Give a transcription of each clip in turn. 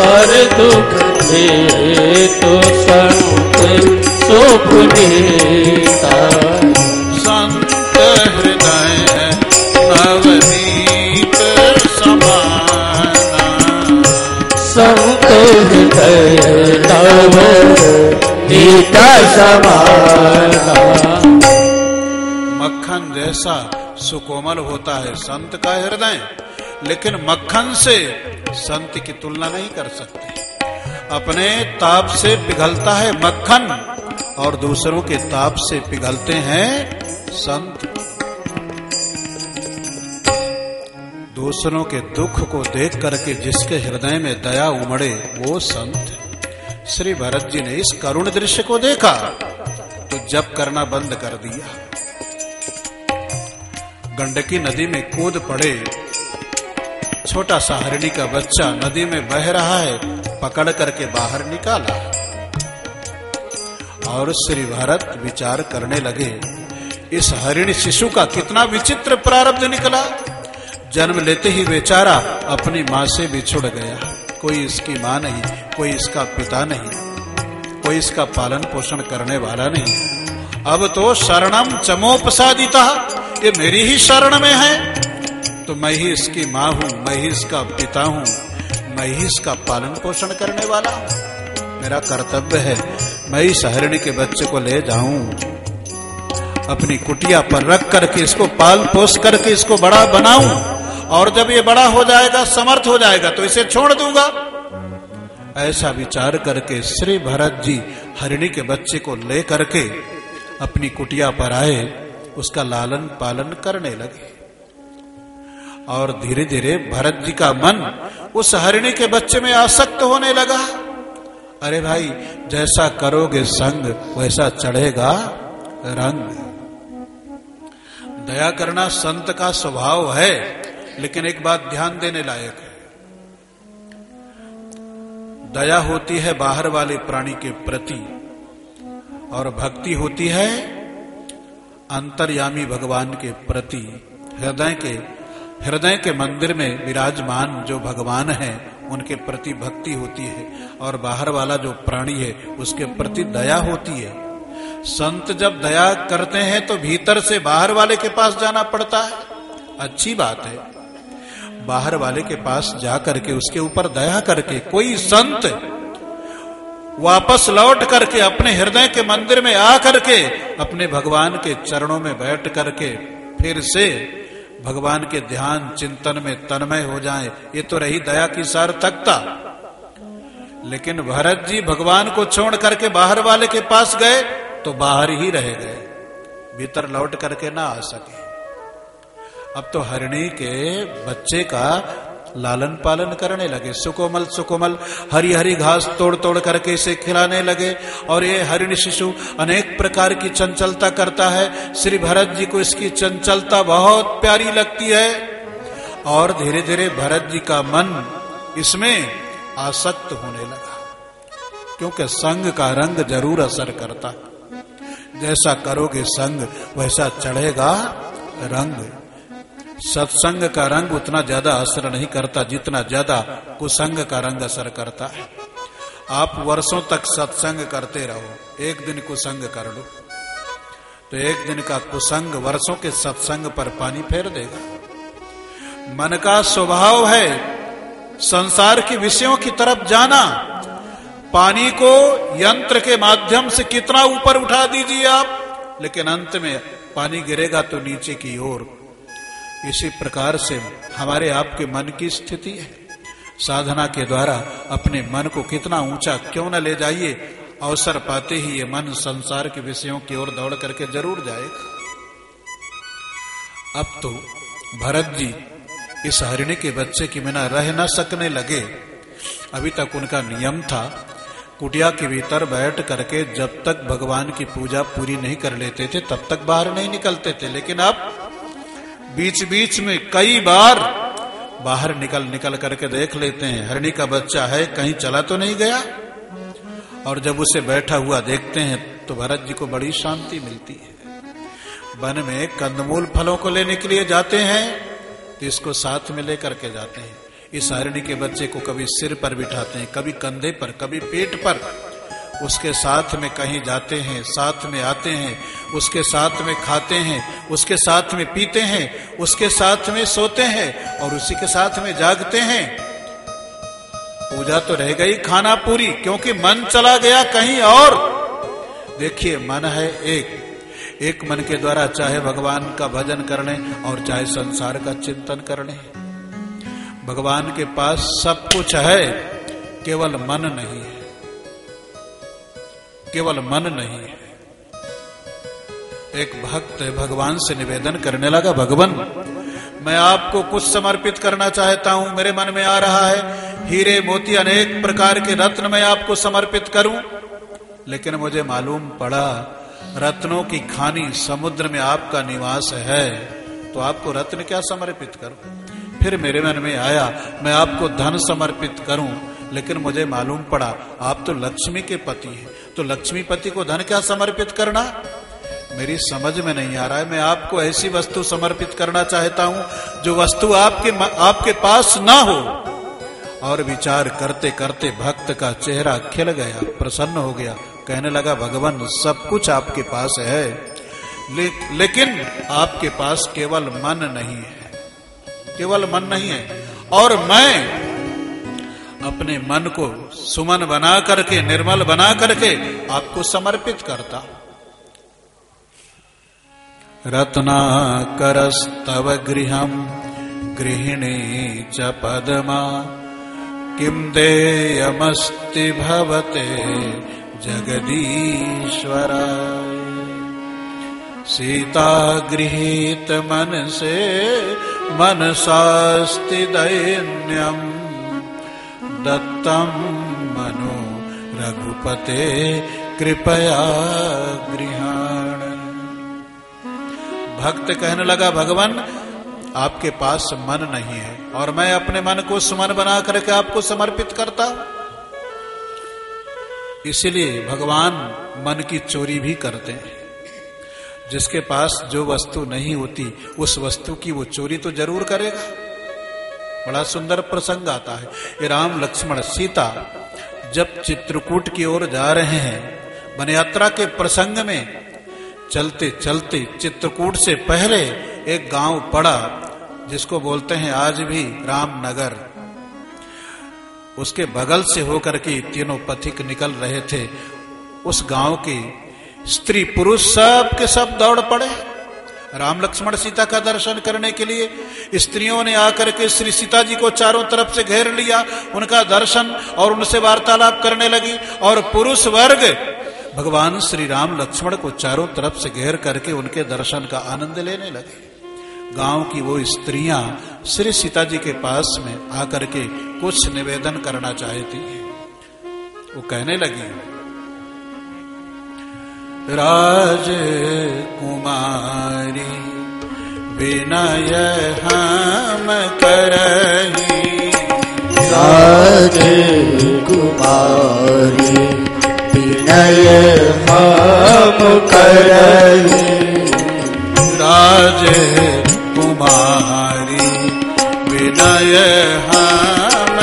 और दुख दे तो संत सुख देता। संत हृदय नवनीत समाना, संत हृदय नवनीत समाना। मक्खन जैसा सुकोमल होता है संत का हृदय, लेकिन मक्खन से संत की तुलना नहीं कर सकते। अपने ताप से पिघलता है मक्खन और दूसरों के ताप से पिघलते हैं संत। दूसरों के दुख को देख करके जिसके हृदय में दया उमड़े वो संत। श्री भरत जी ने इस करुण दृश्य को देखा तो जप करना बंद कर दिया। गंडकी नदी में कूद पड़े। छोटा सा हरिणी का बच्चा नदी में बह रहा है, पकड़ करके बाहर निकाला और श्री भरत विचार करने लगे, इस हरिणी शिशु का कितना विचित्र प्रारब्ध निकला। जन्म लेते ही बेचारा अपनी मां से बिछुड़ गया। कोई इसकी मां नहीं, कोई इसका पिता नहीं, कोई इसका पालन पोषण करने वाला नहीं। अब तो शरणम चमोपसादिता, ये मेरी ही शरण में है, तो मैं ही इसकी मां हूं, मैं ही इसका पिता हूं, मैं ही इसका पालन पोषण करने वाला हूं। मेरा कर्तव्य है मैं इस हरिणी के बच्चे को ले जाऊं, अपनी कुटिया पर रख करके इसको पाल पोस करके इसको बड़ा बनाऊं, और जब ये बड़ा हो जाएगा, समर्थ हो जाएगा, तो इसे छोड़ दूंगा। ऐसा विचार करके श्री भरत जी हरिणी के बच्चे को ले करके अपनी कुटिया पर आए, उसका लालन पालन करने लगे। और धीरे धीरे भरत जी का मन उस हरिणी के बच्चे में आसक्त होने लगा। अरे भाई, जैसा करोगे संग वैसा चढ़ेगा रंग। दया करना संत का स्वभाव है, लेकिन एक बात ध्यान देने लायक है। दया होती है बाहर वाले प्राणी के प्रति, और भक्ति होती है अंतर्यामी भगवान के प्रति। हृदय के मंदिर में विराजमान जो भगवान है उनके प्रति भक्ति होती है, और बाहर वाला जो प्राणी है उसके प्रति दया होती है। संत जब दया करते हैं तो भीतर से बाहर वाले के पास जाना पड़ता है। अच्छी बात है, बाहर वाले के पास जा करके उसके ऊपर दया करके कोई संत वापस लौट करके अपने हृदय के मंदिर में आ करके अपने भगवान के चरणों में बैठ करके फिर से भगवान के ध्यान चिंतन में तन्मय हो जाए, ये तो रही दया की सार्थकता। लेकिन भरत जी भगवान को छोड़ करके बाहर वाले के पास गए तो बाहर ही रह गए, भीतर लौट करके ना आ सके। अब तो हरिणी के बच्चे का लालन पालन करने लगे। सुकोमल सुकोमल हरी हरी घास तोड़ तोड़ करके इसे खिलाने लगे, और ये हरिणी शिशु अनेक प्रकार की चंचलता करता है। श्री भरत जी को इसकी चंचलता बहुत प्यारी लगती है, और धीरे धीरे भरत जी का मन इसमें आसक्त होने लगा, क्योंकि संग का रंग जरूर असर करता। जैसा करोगे संग वैसा चढ़ेगा रंग। सत्संग का रंग उतना ज्यादा असर नहीं करता जितना ज्यादा कुसंग का रंग असर करता है। आप वर्षों तक सत्संग करते रहो, एक दिन कुसंग कर लो तो एक दिन का कुसंग वर्षों के सत्संग पर पानी फेर देगा। मन का स्वभाव है संसार के विषयों की तरफ जाना। पानी को यंत्र के माध्यम से कितना ऊपर उठा दीजिए आप, लेकिन अंत में पानी गिरेगा तो नीचे की ओर। इसी प्रकार से हमारे आपके मन की स्थिति है। साधना के द्वारा अपने मन को कितना ऊंचा क्यों न ले जाइए, अवसर पाते ही ये मन संसार के विषयों की ओर दौड़ करके जरूर जाएगा। अब तो भरत जी इस हरिणी के बच्चे के बिना रह न सकने लगे। अभी तक उनका नियम था कुटिया के भीतर बैठ करके जब तक भगवान की पूजा पूरी नहीं कर लेते थे तब तक बाहर नहीं निकलते थे, लेकिन अब बीच बीच में कई बार बाहर निकल करके देख लेते हैं हरिणी का बच्चा है कहीं चला तो नहीं गया। और जब उसे बैठा हुआ देखते हैं तो भरत जी को बड़ी शांति मिलती है। वन में कंदमूल फलों को लेने के लिए जाते हैं तो इसको साथ में लेकर के जाते हैं। इस हिरणी के बच्चे को कभी सिर पर बिठाते हैं, कभी कंधे पर, कभी पेट पर, उसके साथ में कहीं जाते हैं, साथ में आते हैं, उसके साथ में खाते हैं, उसके साथ में पीते हैं, उसके साथ में सोते हैं और उसी के साथ में जागते हैं। पूजा तो रह गई खाना पूरी, क्योंकि मन चला गया कहीं और। देखिए, मन है एक मन के द्वारा चाहे भगवान का भजन करने और चाहे संसार का चिंतन करने, भगवान के पास सब कुछ है, केवल मन नहीं है, केवल मन नहीं है। एक भक्त भगवान से निवेदन करने लगा, भगवान मैं आपको कुछ समर्पित करना चाहता हूं, मेरे मन में आ रहा है हीरे मोती अनेक प्रकार के रत्न मैं आपको समर्पित करूं, लेकिन मुझे मालूम पड़ा रत्नों की खानी समुद्र में आपका निवास है, तो आपको रत्न क्या समर्पित करूं। फिर मेरे मन में आया मैं आपको धन समर्पित करूं, लेकिन मुझे मालूम पड़ा आप तो लक्ष्मी के पति हैं, तो लक्ष्मीपति को धन क्या समर्पित करना, मेरी समझ में नहीं आ रहा है। मैं आपको ऐसी वस्तु समर्पित करना चाहता हूं जो वस्तु आपके पास ना हो। और विचार करते करते भक्त का चेहरा खिल गया, प्रसन्न हो गया, कहने लगा भगवान सब कुछ आपके पास है, लेकिन आपके पास केवल मन नहीं है, केवल मन नहीं है। और मैं अपने मन को सुमन बना करके, निर्मल बना करके आपको समर्पित करता हूं। रत्नाकरस्तव गृहं गृहिणी च पद्मा किं देयमस्ति भवते जगदीश्वराय। सीता गृहीत मन से मनसास्ति दैन्यं दत्तं मनो रघुपते कृपया गृहाण। भक्त कहने लगा भगवान आपके पास मन नहीं है और मैं अपने मन को सुमन बना करके आपको समर्पित करता हूं। इसलिए भगवान मन की चोरी भी करते हैं। जिसके पास जो वस्तु नहीं होती उस वस्तु की वो चोरी तो जरूर करेगा। बड़ा सुंदर प्रसंग आता है। ये राम लक्ष्मण सीता जब चित्रकूट की ओर जा रहे हैं, वन यात्रा के प्रसंग में चलते चलते चित्रकूट से पहले एक गांव पड़ा जिसको बोलते हैं आज भी रामनगर। उसके बगल से होकर के तीनों पथिक निकल रहे थे। उस गांव की स्त्री पुरुष सब के सब दौड़ पड़े राम लक्ष्मण सीता का दर्शन करने के लिए। स्त्रियों ने आकर के श्री सीता जी को चारों तरफ से घेर लिया, उनका दर्शन और उनसे वार्तालाप करने लगी। और पुरुष वर्ग भगवान श्री राम लक्ष्मण को चारों तरफ से घेर करके उनके दर्शन का आनंद लेने लगे। गांव की वो स्त्रियां श्री सीता जी के पास में आकर के कुछ निवेदन करना चाहती हैं। वो कहने लगी, राजकुमारी विनय हम करही। राजकुमारी विनय हम करही। राजकुमारी विनय हम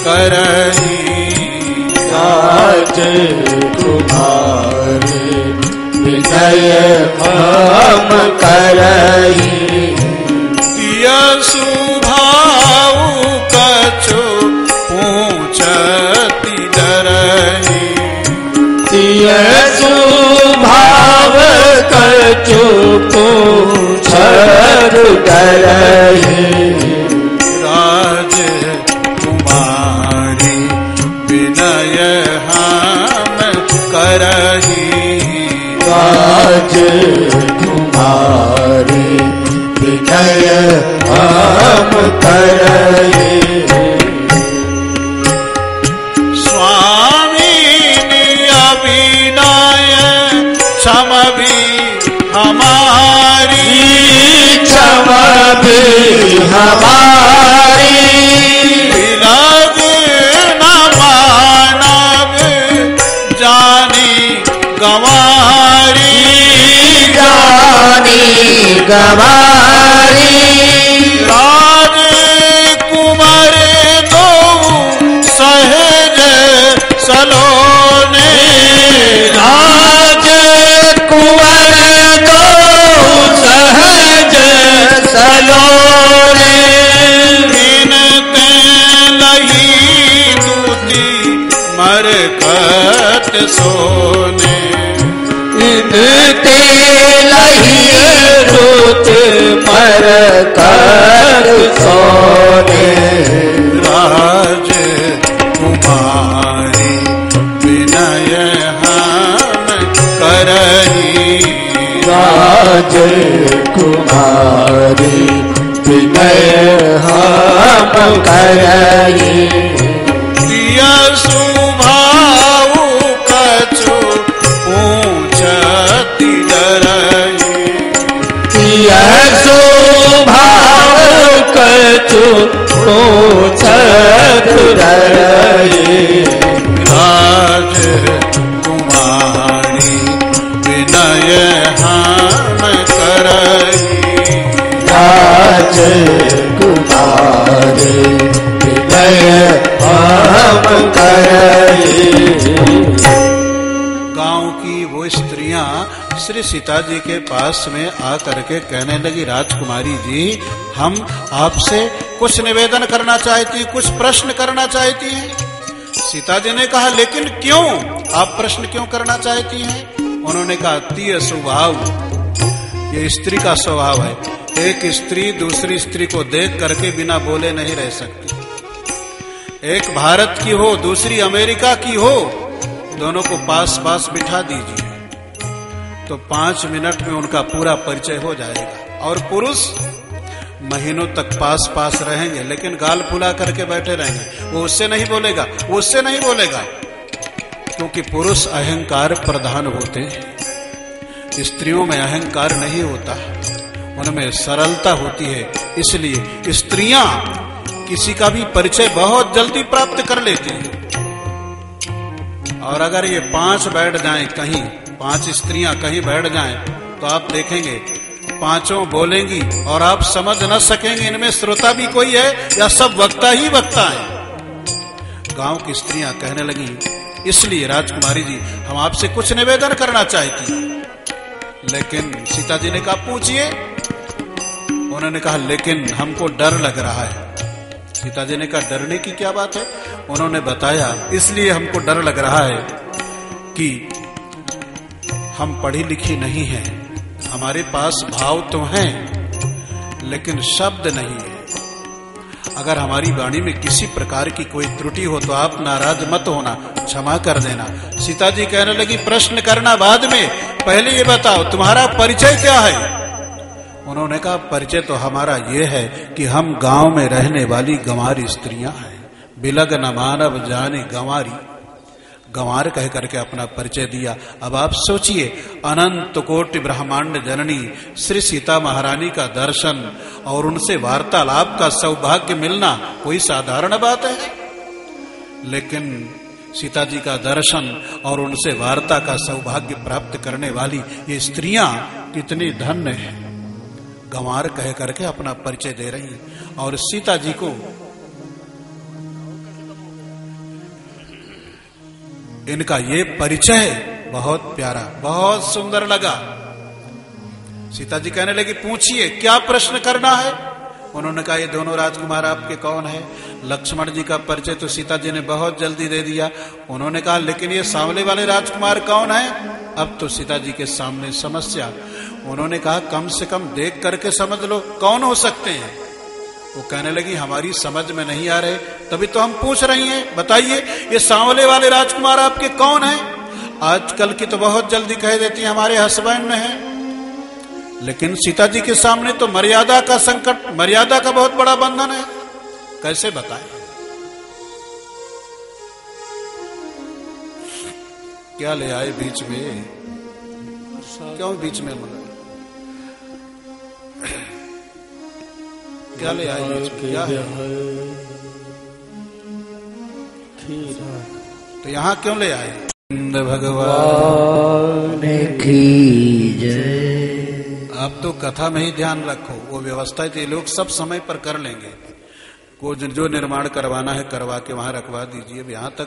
करही। राजकुमारी विनय हम करही। यशु भाव कछु पूछति डरहि। यशु भाव कछु पूछत डरहि। राजकुमारी विनय हम करहि। राजकुमारी विनय हम करहि। स्वामी अविनय क्षम भी हमारी। क्षम भी हमारी। विलग न मानव जानी गंवारी। जानी गंवारी। राजकुमार मरकत सोने इनते लही रुत मरकत सोने राज कुमारी विनय हम करही राज कुमारी विनय हम करही दिया सुभाव कछु पूछति डरही दिया सुभाव कछु पूछत डरही राज कुमारी विनय हम करही राज कुमारी विनय हम करही। गांव की वो स्त्रियां श्री सीता जी के पास में आकर के कहने लगी, राजकुमारी जी हम आपसे कुछ निवेदन करना चाहती, कुछ प्रश्न करना चाहती हैं। सीता जी ने कहा लेकिन क्यों, आप प्रश्न क्यों करना चाहती हैं? उन्होंने कहा तीय स्वभाव, ये स्त्री का स्वभाव है। एक स्त्री दूसरी स्त्री को देख करके बिना बोले नहीं रह सकती। एक भारत की हो दूसरी अमेरिका की हो, दोनों को पास पास बिठा दीजिए तो 5 मिनट में उनका पूरा परिचय हो जाएगा। और पुरुष महीनों तक पास पास रहेंगे लेकिन गाल फुला करके बैठे रहेंगे, वो उससे नहीं बोलेगा, वो उससे नहीं बोलेगा, क्योंकि पुरुष अहंकार प्रधान होते हैं, स्त्रियों में अहंकार नहीं होता, उनमें सरलता होती है। इसलिए स्त्रियां किसी का भी परिचय बहुत जल्दी प्राप्त कर लेती हैं। और अगर ये 5 बैठ जाएं कहीं, 5 स्त्रियां कहीं बैठ जाएं तो आप देखेंगे 5 बोलेंगी और आप समझ न सकेंगे इनमें श्रोता भी कोई है या सब वक्ता ही वक्ता है। गांव की स्त्रियां कहने लगी, इसलिए राजकुमारी जी हम आपसे कुछ निवेदन करना चाहती हैं। लेकिन सीता जी ने कहा पूछिए। उन्होंने कहा लेकिन हमको डर लग रहा है। सीता जी ने कहा डरने की क्या बात है? उन्होंने बताया इसलिए हमको डर लग रहा है कि हम पढ़ी लिखी नहीं हैं, हमारे पास भाव तो हैं लेकिन शब्द नहीं है। अगर हमारी वाणी में किसी प्रकार की कोई त्रुटि हो तो आप नाराज मत होना, क्षमा कर देना। सीता जी कहने लगी प्रश्न करना बाद में, पहले ये बताओ तुम्हारा परिचय क्या है? उन्होंने कहा परिचय तो हमारा ये है कि हम गांव में रहने वाली गंवारी स्त्रियां हैं। बिलग न मानव जाने गंवारी, गंवार कह करके अपना परिचय दिया। अब आप सोचिए, अनंत कोटि ब्रह्मांड जननी श्री सीता महारानी का दर्शन और उनसे वार्तालाप का सौभाग्य मिलना कोई साधारण बात है? लेकिन सीता जी का दर्शन और उनसे वार्ता का सौभाग्य प्राप्त करने वाली ये स्त्रियां कितनी धन्य हैं। गंवार कह करके अपना परिचय दे रही हैं और सीता जी को इनका ये परिचय बहुत प्यारा, बहुत सुंदर लगा। सीता जी कहने लगी पूछिए क्या प्रश्न करना है? उन्होंने कहा ये दोनों राजकुमार आपके कौन है? लक्ष्मण जी का परिचय तो सीता जी ने बहुत जल्दी दे दिया। उन्होंने कहा लेकिन ये सांवले वाले राजकुमार कौन है? अब तो सीता जी के सामने समस्या। उन्होंने कहा कम से कम देख करके समझ लो कौन हो सकते हैं। वो कहने लगी हमारी समझ में नहीं आ रहे, तभी तो हम पूछ रही हैं, बताइए ये सांवले वाले राजकुमार आपके कौन हैं? आजकल की तो बहुत जल्दी कह देती हैं हमारे हस्बैंड हैं, लेकिन सीता जी के सामने तो मर्यादा का संकट, मर्यादा का बहुत बड़ा बंधन है, कैसे बताएं? क्या ले आए बीच में? क्यों बीच में क्या ले आए बीच में? क्या है? तो यहाँ क्यों ले आए? भगवान की जय। आप तो कथा में ही ध्यान रखो, वो व्यवस्था ये लोग सब समय पर कर लेंगे। को जो निर्माण करवाना है करवा के वहां रखवा दीजिए। यहाँ तक